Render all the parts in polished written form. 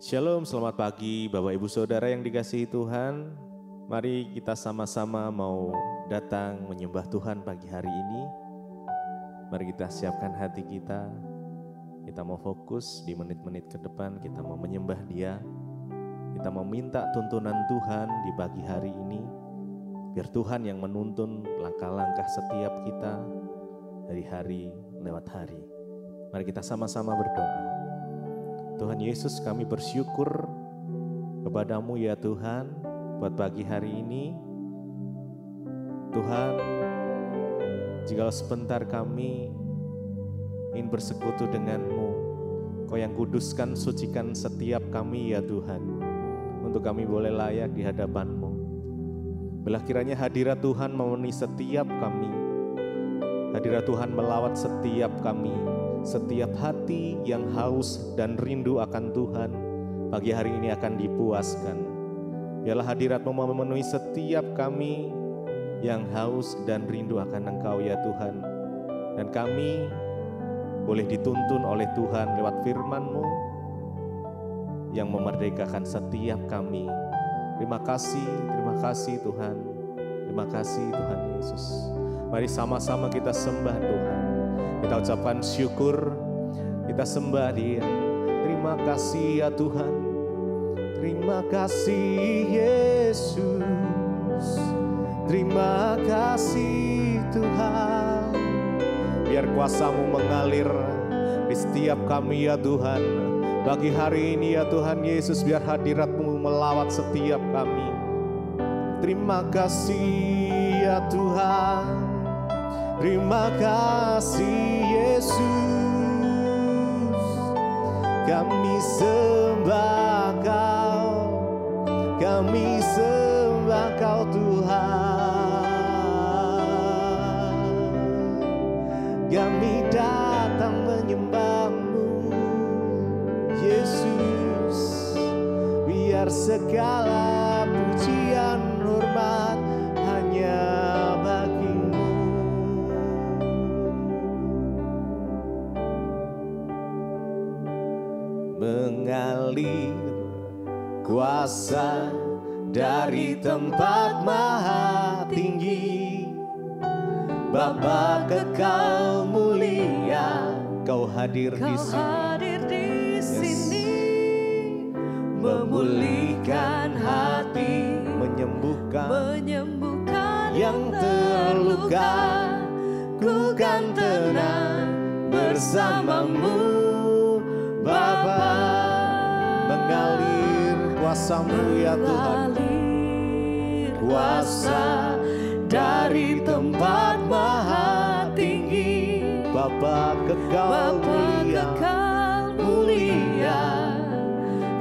Shalom, selamat pagi Bapak Ibu Saudara yang dikasihi Tuhan. Mari kita sama-sama mau datang menyembah Tuhan pagi hari ini. Mari kita siapkan hati kita. Kita mau fokus di menit-menit ke depan, kita mau menyembah Dia. Kita mau minta tuntunan Tuhan di pagi hari ini. Biar Tuhan yang menuntun langkah-langkah setiap kita dari hari lewat hari. Mari kita sama-sama berdoa. Tuhan Yesus, kami bersyukur kepadamu ya Tuhan buat pagi hari ini. Tuhan, jikalau sebentar kami ingin bersekutu denganmu, Kau yang kuduskan, sucikan setiap kami ya Tuhan, untuk kami boleh layak di hadapan-Mu. Belah kiranya hadirat Tuhan memenuhi setiap kami. Hadirat Tuhan melawat setiap kami. Setiap hati yang haus dan rindu akan Tuhan, pagi hari ini akan dipuaskan. Biarlah hadirat-Mu memenuhi setiap kami yang haus dan rindu akan Engkau ya Tuhan. Dan kami boleh dituntun oleh Tuhan lewat firman-Mu yang memerdekakan setiap kami. Terima kasih Tuhan. Terima kasih Tuhan Yesus. Mari sama-sama kita sembah Tuhan. Kita ucapkan syukur, kita sembah Dia. Terima kasih ya Tuhan. Terima kasih Yesus. Terima kasih Tuhan. Biar kuasa-Mu mengalir di setiap kami ya Tuhan. Bagi hari ini ya Tuhan Yesus, biar hadirat-Mu melawat setiap kami. Terima kasih ya Tuhan. Terima kasih Yesus, kami sembah Kau, kami sembah Kau Tuhan. Kami datang menyembah-Mu Yesus, biar segala pujian hormat hanya bagi-Mu. Mengalir kuasa dari tempat maha tinggi, Bapa kekal mulia, Kau hadir di sini, memulihkan hati, menyembuhkan yang terluka. Ku kan tenang bersama-Mu Bapa. Mengalir kuasa-Mu ya Tuhan, kuasa dari tempat maha tinggi, Bapa kekal mulia,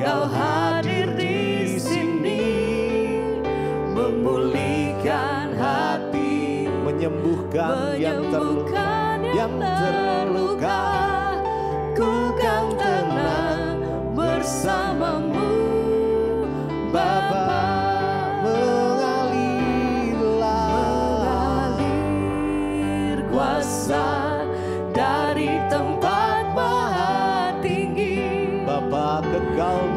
Kau hadir di sini, memulihkan hati, menyembuhkan yang terluka. Ku kan tenang bersama-Mu Bapa. Mengalir kuasa dari tempat maha tinggi, Bapa kekal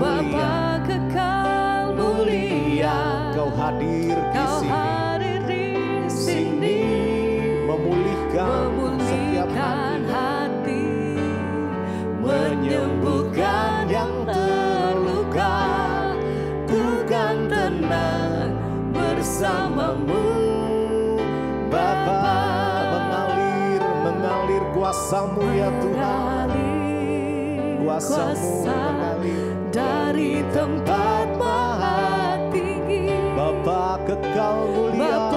mulia, Kau hadir di sini, memulihkan setiap hati, menyembuhkan yang terluka. Ku kan tenang bersama-Mu Bapa. Mengalir kuasa-Mu ya Tuhan, kuasa-Mu mengalir dari tempat maha tinggi, Bapa kekal mulia,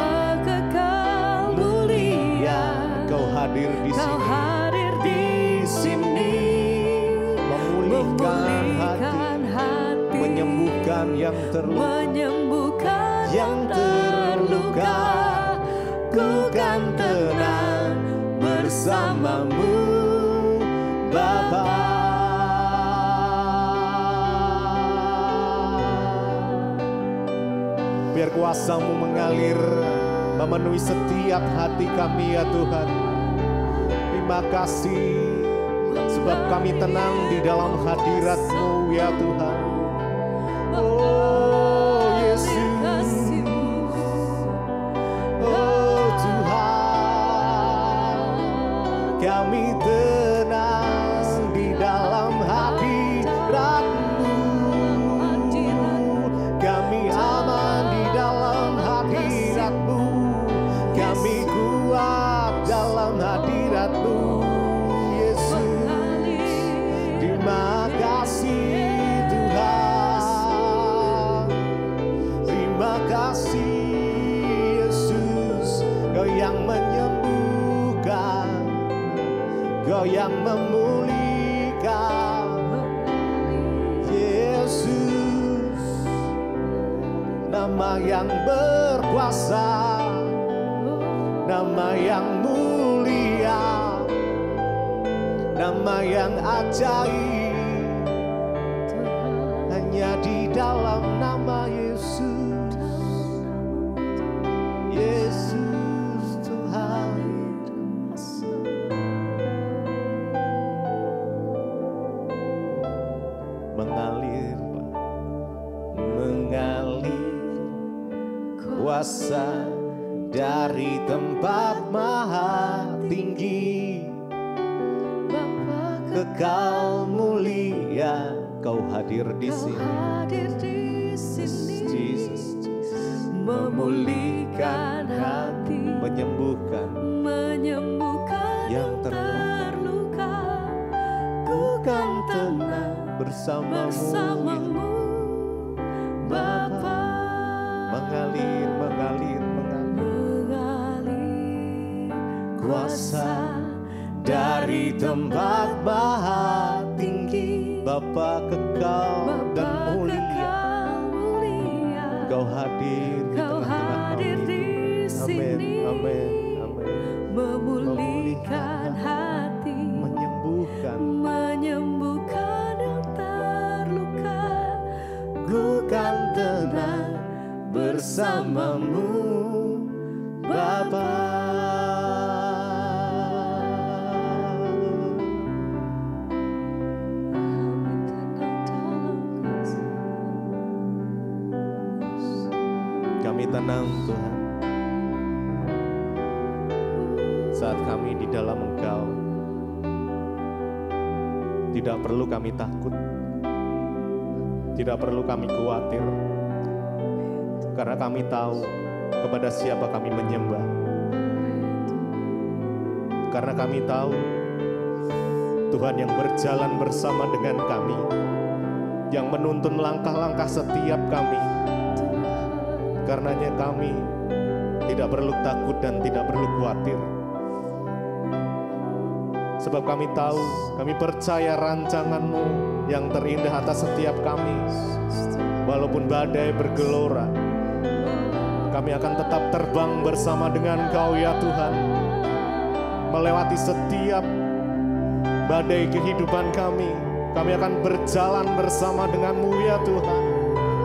Kau hadir di sini, memulihkan hati, menyembuhkan yang terluka. Ku kan tenang bersama-Mu Bapa. Biar kuasa-Mu mengalir memenuhi setiap hati kami ya Tuhan. Terima kasih sebab kami tenang di dalam hadirat-Mu ya Tuhan. kasih Yesus, Kau yang menyembuhkan, Kau yang memulihkan. Yesus, nama yang berkuasa, nama yang mulia, nama yang ajaib. Hanya di dalam nama Yesus, Yesus Tuhan. Mengalir, mengalir kuasa dari tempat maha tinggi, kekal mulia. Kau hadir di sini, Jesus, memulihkan hati, menyembuhkan yang terluka. Ku kan tenang bersamamu, Bapa. Mengalir kuasa dari tempat maha tinggi, Bapa kekal dan mulia. Kau hadir di tengah-tengah kami. Amin, amin, amin. Memulihkan hati, menyembuhkan yang terluka. Ku kan tenang bersamamu, Bapa. Kami tenang Tuhan saat kami di dalam Engkau. Tidak perlu kami takut, tidak perlu kami khawatir, karena kami tahu kepada siapa kami menyembah. Karena kami tahu Tuhan yang berjalan bersama dengan kami, yang menuntun langkah-langkah setiap kami. Karenanya kami tidak perlu takut dan tidak perlu khawatir. Sebab kami tahu, kami percaya rancangan-Mu yang terindah atas setiap kami. Walaupun badai bergelora, kami akan tetap terbang bersama dengan Kau ya Tuhan. Melewati setiap badai kehidupan kami akan berjalan bersama dengan-Mu ya Tuhan.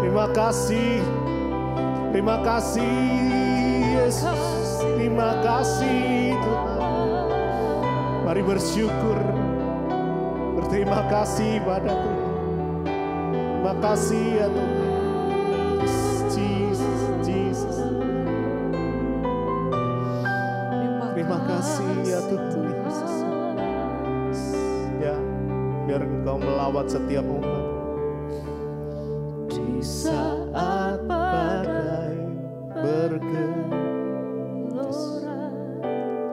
Terima kasih. Terima kasih Yesus, terima kasih Tuhan. Mari bersyukur, berterima kasih pada Tuhan. Terima kasih ya Tuhan. Jesus, Jesus. Terima kasih ya Tuhan Yesus. Ya, biar Engkau melawat setiap umat. Di saat badai bergelora,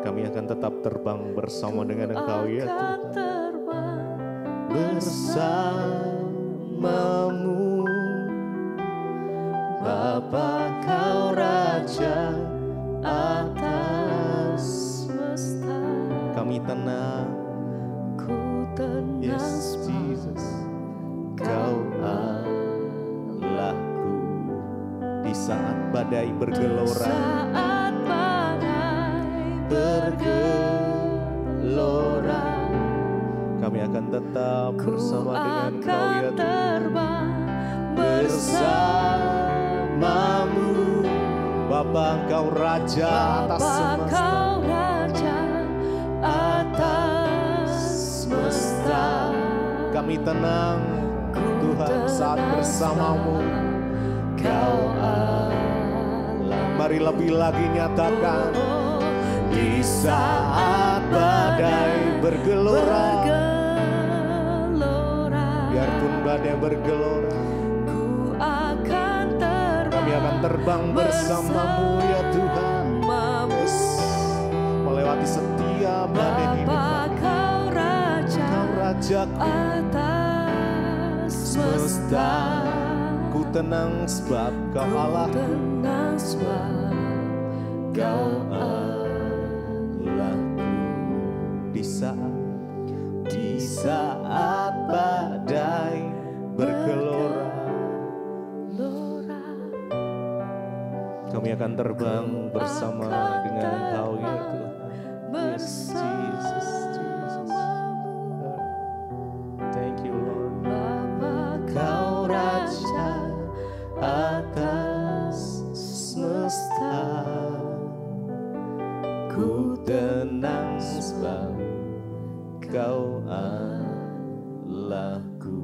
kami akan tetap terbang bersama dengan Engkau ya Tuhan. Bersamamu, Bapa Kau Raja atas semesta. Kami tenang, Ku tenang, yes Jesus, Kau Allahku. Di saat badai bergelora, saat badai bergelora, kami akan tetap bersama dengan Kau ya Tuhan. terbang Bersamamu, Bapa Engkau Raja atas semesta. Kau Raja atas semesta. Kami tenang Tuhan saat bersamamu, Kau Allah. Mari lebih lagi nyatakan. Di saat badai bergelora, biarpun badai bergelora, ku akan terbang, kami akan terbang bersamamu ya Tuhan. Yes. Melewati setiap badai hidup, Kau Raja, Kau Rajaku atas semesta. Ku tenang sebab Kau Allahku. sebab Kau Allahku. Di saat badai bergelora, kami akan terbang bersama dengan Engkau ya Tuhan. Yes, Jesus, Jesus. Thank you Lord. Kau Raja atas semesta, ku tenang sebab Kau Allahku.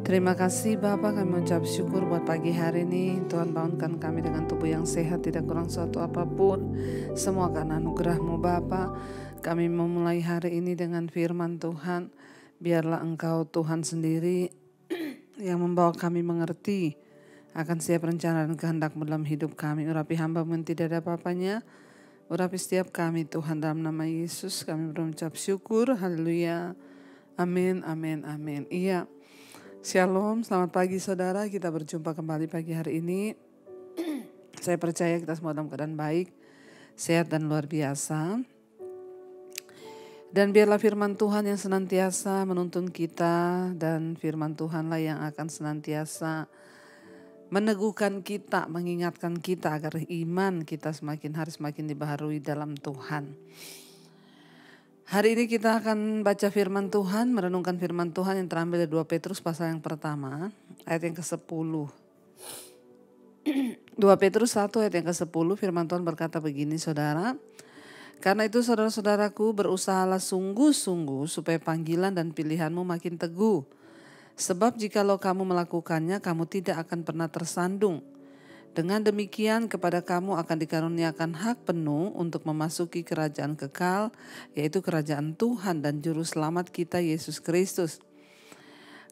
Terima kasih Bapak, kami mengucap syukur buat pagi hari ini. Tuhan bangunkan kami dengan tubuh yang sehat, tidak kurang suatu apapun. Semua karena anugerah-Mu Bapak. Kami memulai hari ini dengan firman Tuhan. Biarlah Engkau Tuhan sendiri yang membawa kami mengerti akan setiap rencana dan kehendak-Mu dalam hidup kami. Urapi hamba-Mu yang tidak ada apa-apanya. Urapi setiap kami Tuhan, dalam nama Yesus kami berucap syukur. Haleluya. Amin, amin, amin. Iya. Shalom, selamat pagi saudara. Kita berjumpa kembali pagi hari ini. Saya percaya kita semua dalam keadaan baik, sehat dan luar biasa. Dan biarlah firman Tuhan yang senantiasa menuntun kita, dan firman Tuhanlah yang akan senantiasa meneguhkan kita, mengingatkan kita agar iman kita semakin hari semakin dibaharui dalam Tuhan. Hari ini kita akan baca firman Tuhan, merenungkan firman Tuhan yang terambil dari 2 Petrus pasal yang pertama, ayat yang ke-10. 2 Petrus 1 ayat yang ke-10, firman Tuhan berkata begini saudara. Karena itu saudara-saudaraku, berusahalah sungguh-sungguh supaya panggilan dan pilihanmu makin teguh. Sebab jikalau kamu melakukannya, kamu tidak akan pernah tersandung. Dengan demikian kepada kamu akan dikaruniakan hak penuh untuk memasuki kerajaan kekal, yaitu kerajaan Tuhan dan Juru Selamat kita Yesus Kristus.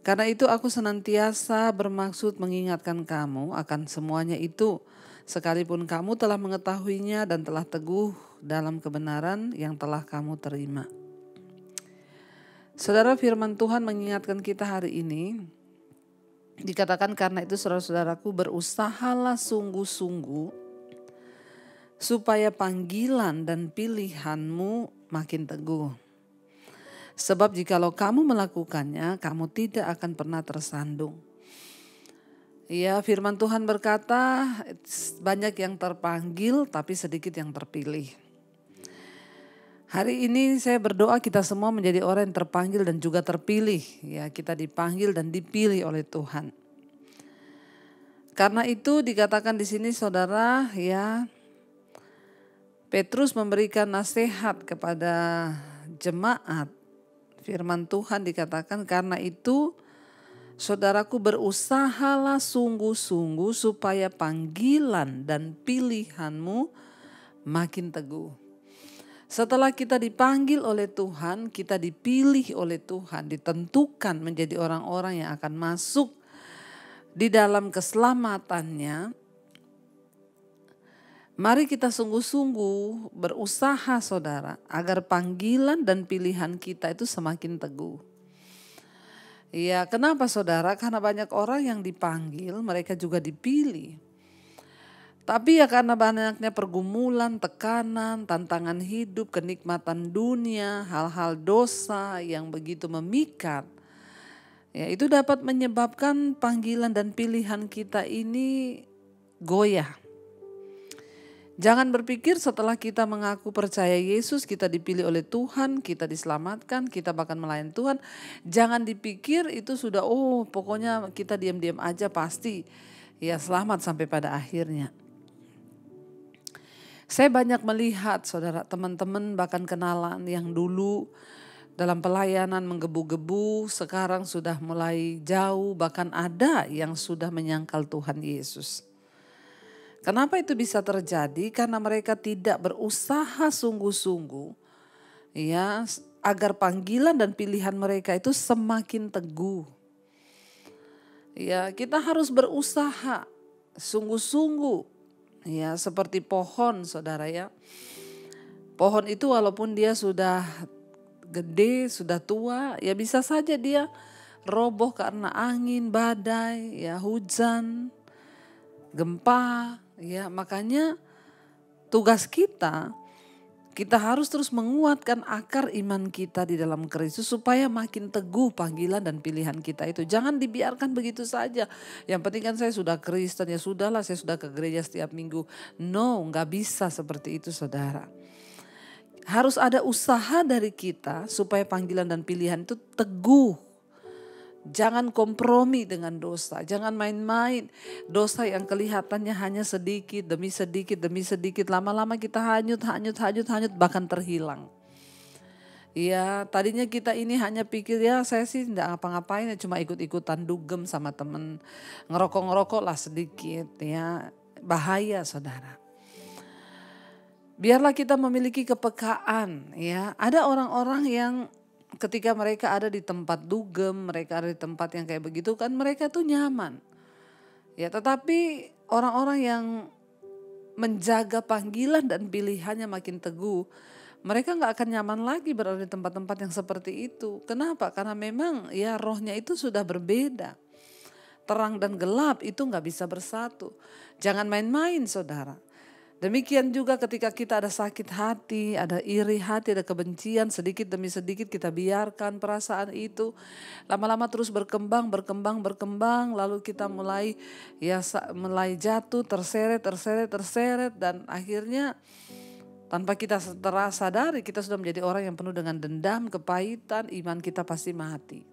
Karena itu aku senantiasa bermaksud mengingatkan kamu akan semuanya itu, sekalipun kamu telah mengetahuinya dan telah teguh dalam kebenaran yang telah kamu terima. Saudara, firman Tuhan mengingatkan kita hari ini. Dikatakan karena itu saudara-saudaraku, berusahalah sungguh-sungguh supaya panggilan dan pilihanmu makin teguh. Sebab jikalau kamu melakukannya, kamu tidak akan pernah tersandung. Ya, firman Tuhan berkata banyak yang terpanggil tapi sedikit yang terpilih. Hari ini saya berdoa kita semua menjadi orang yang terpanggil dan juga terpilih. Ya, kita dipanggil dan dipilih oleh Tuhan. Karena itu dikatakan di sini saudara, ya, Petrus memberikan nasihat kepada jemaat. Firman Tuhan dikatakan karena itu saudaraku, berusahalah sungguh-sungguh supaya panggilan dan pilihanmu makin teguh. Setelah kita dipanggil oleh Tuhan, kita dipilih oleh Tuhan, ditentukan menjadi orang-orang yang akan masuk di dalam keselamatannya. Mari kita sungguh-sungguh berusaha saudara, agar panggilan dan pilihan kita itu semakin teguh. Ya, kenapa saudara? Karena banyak orang yang dipanggil, mereka juga dipilih. Tapi ya karena banyaknya pergumulan, tekanan, tantangan hidup, kenikmatan dunia, hal-hal dosa yang begitu memikat. Ya, itu dapat menyebabkan panggilan dan pilihan kita ini goyah. Jangan berpikir setelah kita mengaku percaya Yesus, kita dipilih oleh Tuhan, kita diselamatkan, kita bahkan melayani Tuhan. Jangan dipikir itu sudah, pokoknya kita diam-diam aja pasti ya selamat sampai pada akhirnya. Saya banyak melihat saudara, teman-teman bahkan kenalan yang dulu dalam pelayanan menggebu-gebu, sekarang sudah mulai jauh, bahkan ada yang sudah menyangkal Tuhan Yesus. Kenapa itu bisa terjadi? Karena mereka tidak berusaha sungguh-sungguh ya, agar panggilan dan pilihan mereka itu semakin teguh. Ya, kita harus berusaha sungguh-sungguh. Ya, seperti pohon saudara ya. Pohon itu walaupun dia sudah gede, sudah tua, ya bisa saja dia roboh karena angin, badai, ya hujan, gempa, ya makanya tugas kita harus terus menguatkan akar iman kita di dalam Kristus supaya makin teguh panggilan dan pilihan kita itu. Jangan dibiarkan begitu saja. Yang penting kan saya sudah Kristen, ya sudahlah saya sudah ke gereja setiap minggu. No, gak bisa seperti itu saudara. Harus ada usaha dari kita supaya panggilan dan pilihan itu teguh. Jangan kompromi dengan dosa, jangan main-main. Dosa yang kelihatannya hanya sedikit demi sedikit, lama-lama kita hanyut, bahkan terhilang. Ya tadinya kita ini hanya pikir ya saya sih tidak ngapa-ngapain, ya cuma ikut-ikutan dugem sama temen. Ngerokok lah sedikit, ya bahaya saudara. Biarlah kita memiliki kepekaan, ya ada orang-orang yang ketika mereka ada di tempat dugem, mereka ada di tempat yang kayak begitu kan mereka tuh nyaman. Ya tetapi orang-orang yang menjaga panggilan dan pilihannya makin teguh, mereka gak akan nyaman lagi berada di tempat-tempat yang seperti itu. Kenapa? Karena memang ya rohnya itu sudah berbeda. Terang dan gelap itu gak bisa bersatu. Jangan main-main saudara. Demikian juga ketika kita ada sakit hati, ada iri hati, ada kebencian, sedikit demi sedikit kita biarkan perasaan itu. Lama-lama terus berkembang, lalu kita mulai jatuh, terseret dan akhirnya tanpa kita sadari kita sudah menjadi orang yang penuh dengan dendam, kepahitan, iman kita pasti mati.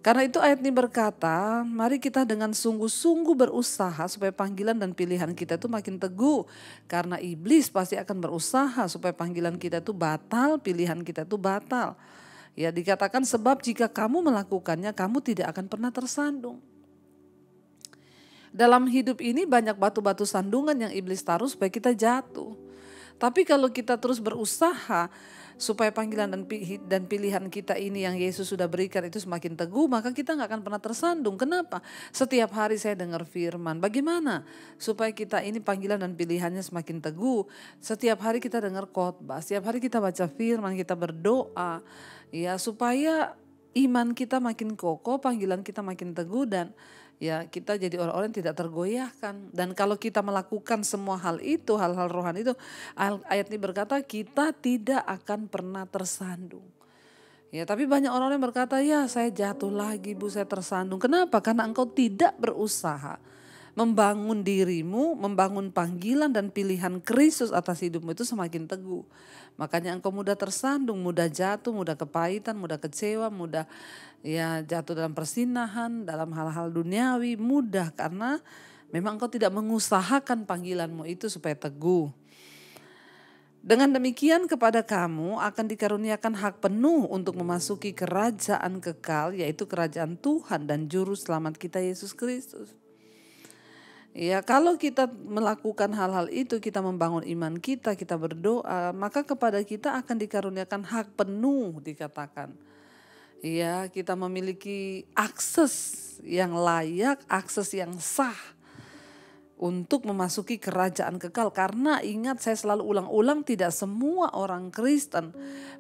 Karena itu ayat ini berkata, mari kita dengan sungguh-sungguh berusaha supaya panggilan dan pilihan kita itu makin teguh. Karena iblis pasti akan berusaha supaya panggilan kita itu batal, pilihan kita itu batal. Ya dikatakan sebab jika kamu melakukannya, kamu tidak akan pernah tersandung. Dalam hidup ini banyak batu-batu sandungan yang iblis taruh supaya kita jatuh. Tapi kalau kita terus berusaha supaya panggilan dan pilihan kita ini yang Yesus sudah berikan itu semakin teguh, maka kita gak akan pernah tersandung. Kenapa? Setiap hari saya dengar firman. Bagaimana supaya kita ini panggilan dan pilihannya semakin teguh? Setiap hari kita dengar khotbah, setiap hari kita baca firman, kita berdoa, ya supaya iman kita makin kokoh, panggilan kita makin teguh dan ya kita jadi orang-orang yang tidak tergoyahkan. Dan kalau kita melakukan semua hal itu, hal-hal rohani itu, ayat ini berkata kita tidak akan pernah tersandung. Ya, tapi banyak orang yang berkata, ya saya jatuh lagi Bu, saya tersandung. Kenapa? Karena engkau tidak berusaha membangun dirimu, membangun panggilan dan pilihan Kristus atas hidupmu itu semakin teguh. Makanya engkau mudah tersandung, mudah jatuh, mudah kepahitan, mudah kecewa, mudah ya jatuh dalam persinahan, dalam hal-hal duniawi, mudah karena memang engkau tidak mengusahakan panggilanmu itu supaya teguh. Dengan demikian kepada kamu akan dikaruniakan hak penuh untuk memasuki kerajaan kekal, yaitu kerajaan Tuhan dan Juru Selamat kita Yesus Kristus. Ya kalau kita melakukan hal-hal itu, kita membangun iman kita, kita berdoa, maka kepada kita akan dikaruniakan hak penuh dikatakan. Ya kita memiliki akses yang layak, akses yang sah untuk memasuki kerajaan kekal. Karena ingat saya selalu ulang-ulang tidak semua orang Kristen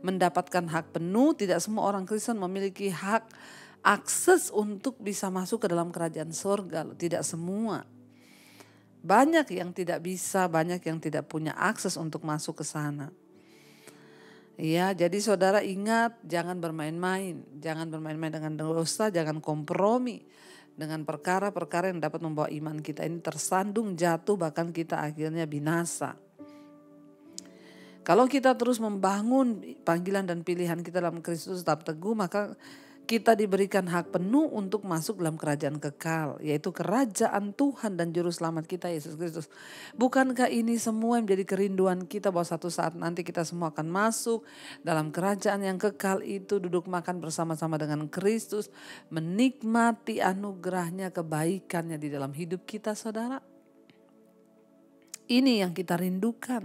mendapatkan hak penuh, tidak semua orang Kristen memiliki hak akses untuk bisa masuk ke dalam kerajaan surga, tidak semua. Banyak yang tidak bisa, banyak yang tidak punya akses untuk masuk ke sana. Ya, jadi saudara ingat jangan bermain-main dengan dosa, jangan kompromi dengan perkara-perkara yang dapat membawa iman kita ini tersandung, jatuh, bahkan kita akhirnya binasa. Kalau kita terus membangun panggilan dan pilihan kita dalam Kristus tetap teguh, maka kita diberikan hak penuh untuk masuk dalam kerajaan kekal, yaitu kerajaan Tuhan dan Juru Selamat kita Yesus Kristus. Bukankah ini semua yang menjadi kerinduan kita bahwa satu saat nanti kita semua akan masuk dalam kerajaan yang kekal itu, duduk makan bersama-sama dengan Kristus, menikmati anugerahnya, kebaikannya di dalam hidup kita saudara. Ini yang kita rindukan.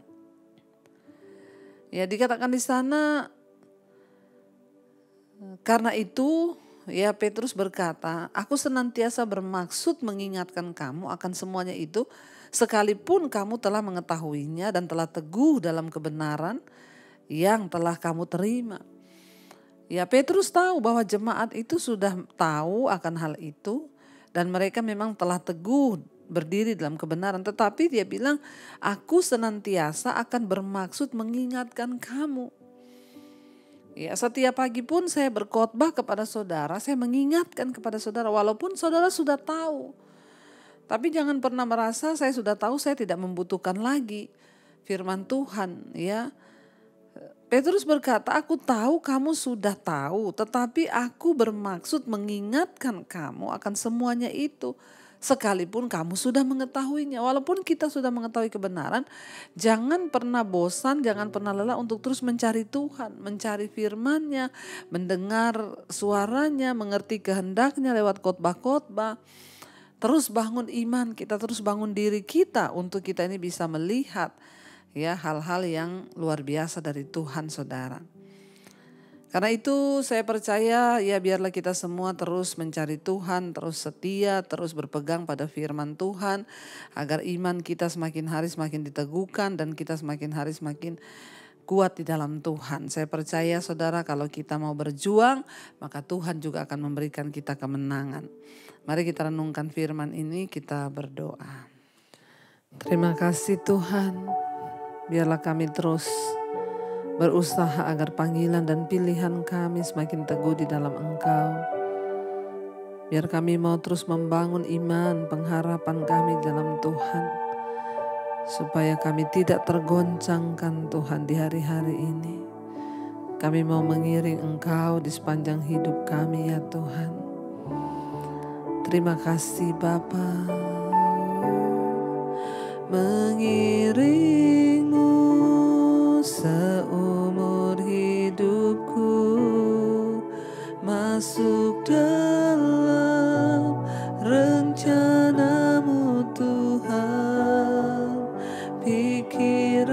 Ya dikatakan di sana, karena itu ya Petrus berkata, aku senantiasa bermaksud mengingatkan kamu akan semuanya itu sekalipun kamu telah mengetahuinya dan telah teguh dalam kebenaran yang telah kamu terima. Ya, Petrus tahu bahwa jemaat itu sudah tahu akan hal itu dan mereka memang telah teguh berdiri dalam kebenaran. Tetapi dia bilang, aku senantiasa akan bermaksud mengingatkan kamu. Ya, setiap pagi pun saya berkhotbah kepada saudara, saya mengingatkan kepada saudara walaupun saudara sudah tahu. Tapi jangan pernah merasa saya sudah tahu, saya tidak membutuhkan lagi firman Tuhan, ya. Petrus berkata, aku tahu kamu sudah tahu, tetapi aku bermaksud mengingatkan kamu akan semuanya itu. Sekalipun kamu sudah mengetahuinya. Walaupun kita sudah mengetahui kebenaran, jangan pernah bosan, jangan pernah lelah untuk terus mencari Tuhan. Mencari firman-Nya, mendengar suaranya, mengerti kehendaknya lewat khotbah-khotbah. Terus bangun iman kita, terus bangun diri kita untuk kita ini bisa melihat ya hal-hal yang luar biasa dari Tuhan, saudara. Karena itu saya percaya ya biarlah kita semua terus mencari Tuhan, terus setia, terus berpegang pada firman Tuhan. Agar iman kita semakin hari semakin diteguhkan dan kita semakin hari semakin kuat di dalam Tuhan. Saya percaya saudara kalau kita mau berjuang maka Tuhan juga akan memberikan kita kemenangan. Mari kita renungkan firman ini, kita berdoa. Terima kasih Tuhan. Biarlah kami terus berusaha agar panggilan dan pilihan kami semakin teguh di dalam Engkau. Biar kami mau terus membangun iman, pengharapan kami dalam Tuhan. Supaya kami tidak tergoncangkan Tuhan di hari-hari ini. Kami mau mengiring Engkau di sepanjang hidup kami ya Tuhan. Terima kasih Bapa. Mengiringmu seumur hidupku, masuk dalam rencanamu Tuhan. Pikiranku,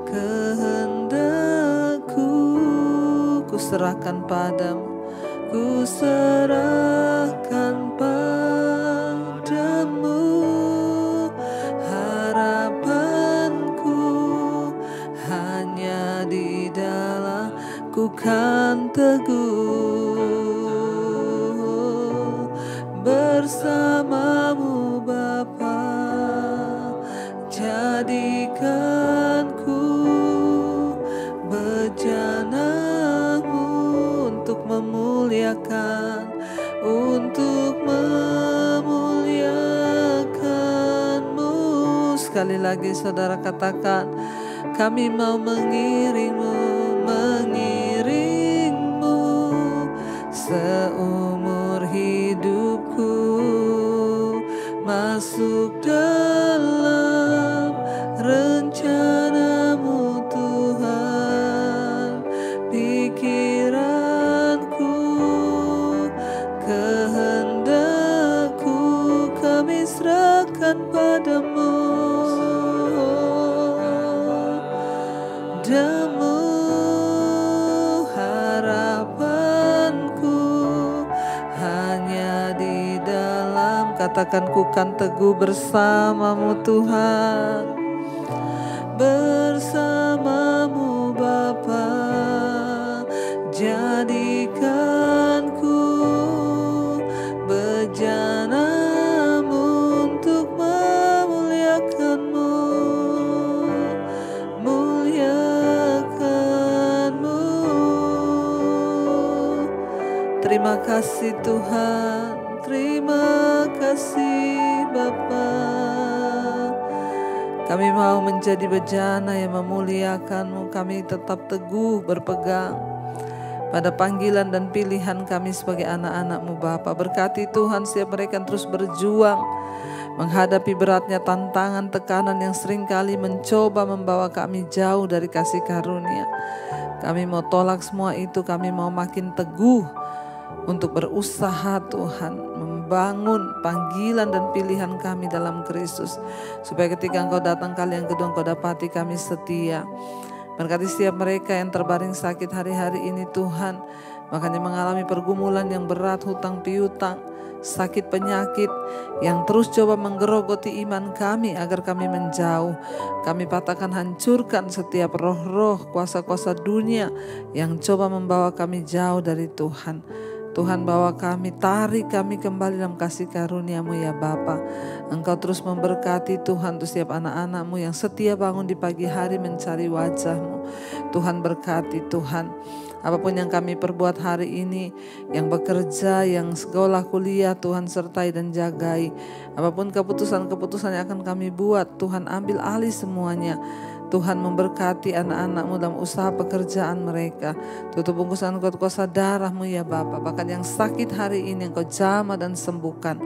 kehendakku, ku serahkan padamu, ku serahkan padamu. Harapanku hanya di dalam ku kan teguh bersamamu Bapa. Jadikanku bejanamu untuk memuliakan, untuk memuliakanmu. Sekali lagi saudara katakan, kami mau mengiringmu, mengiringmu seumur hidupku, masuk dalam rencanamu Tuhan. Pikiranku, kehendakku kami serahkan padamu. Damu harapanku hanya di dalam, katakan ku kan teguh bersamamu Tuhan. Bersamamu Bapa, jadikanku bejanamu untuk memuliakanmu, muliakanmu. Terima kasih Tuhan, terima kasih Bapa. Kami mau menjadi bejana yang memuliakan-Mu. Kami tetap teguh berpegang pada panggilan dan pilihan kami sebagai anak-anak-Mu Bapa. Berkati Tuhan setiap mereka yang terus berjuang menghadapi beratnya tantangan, tekanan yang seringkali mencoba membawa kami jauh dari kasih karunia. Kami mau tolak semua itu, kami mau makin teguh untuk berusaha Tuhan membangun panggilan dan pilihan kami dalam Kristus. Supaya ketika Engkau datang kali yang kedua Engkau dapati kami setia. Berkati setiap mereka yang terbaring sakit hari-hari ini Tuhan. Makanya mengalami pergumulan yang berat, hutang piutang. sakit penyakit yang terus coba menggerogoti iman kami agar kami menjauh. Kami patahkan, hancurkan setiap roh-roh kuasa-kuasa dunia yang coba membawa kami jauh dari Tuhan. Tuhan, bawa kami, tarik kami kembali dalam kasih karunia-Mu ya Bapa. Engkau terus memberkati Tuhan untuk setiap anak-anak-Mu yang setia bangun di pagi hari mencari wajah-Mu. Tuhan berkati Tuhan. Apapun yang kami perbuat hari ini, yang bekerja, yang sekolah, kuliah, Tuhan sertai dan jagai. Apapun keputusan-keputusan yang akan kami buat, Tuhan ambil alih semuanya. Tuhan memberkati anak-anak-Mu dalam usaha pekerjaan mereka. Tutup bungkusan kuasa darah-Mu ya Bapa. Bahkan yang sakit hari ini Engkau jamah dan sembuhkan.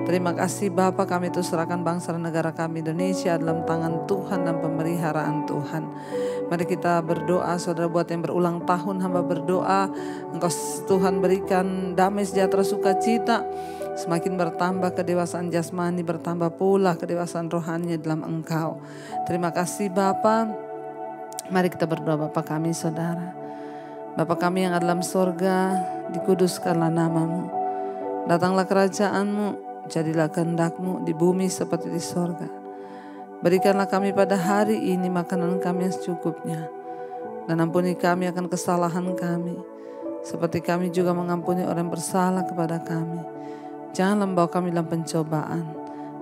Terima kasih Bapa, kami terus serahkan bangsa dan negara kami Indonesia dalam tangan Tuhan dan pemeliharaan Tuhan. Mari kita berdoa, saudara, buat yang berulang tahun hamba berdoa. Engkau Tuhan berikan damai sejahtera sukacita. Semakin bertambah kedewasaan jasmani, bertambah pula kedewasaan rohani dalam Engkau. Terima kasih Bapa. Mari kita berdoa. Bapa kami saudara, Bapa kami yang ada dalam sorga, dikuduskanlah nama-Mu. Datanglah kerajaan-Mu, jadilah kehendak-Mu di bumi seperti di sorga. Berikanlah kami pada hari ini makanan kami yang secukupnya. Dan ampuni kami akan kesalahan kami, seperti kami juga mengampuni orang yang bersalah kepada kami. Janganlah membawa kami dalam pencobaan,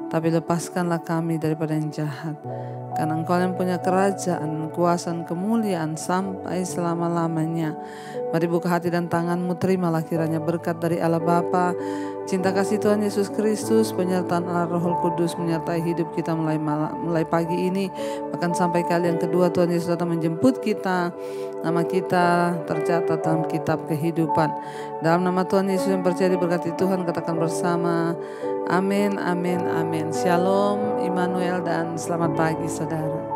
tapi lepaskanlah kami daripada yang jahat. Karena Engkau yang punya kerajaan, kuasa dan kemuliaan sampai selama-lamanya. Mari buka hati dan tangan-Mu, terimalah kiranya berkat dari Allah Bapa, cinta kasih Tuhan Yesus Kristus, penyertaan Allah Roh Kudus menyertai hidup kita mulai pagi ini, bahkan sampai kali yang kedua Tuhan Yesus datang menjemput kita. Nama kita tercatat dalam kitab kehidupan. Dalam nama Tuhan Yesus yang percaya diberkati Tuhan, katakan bersama, amin, amin, amin. Shalom, Immanuel, dan selamat pagi saudara.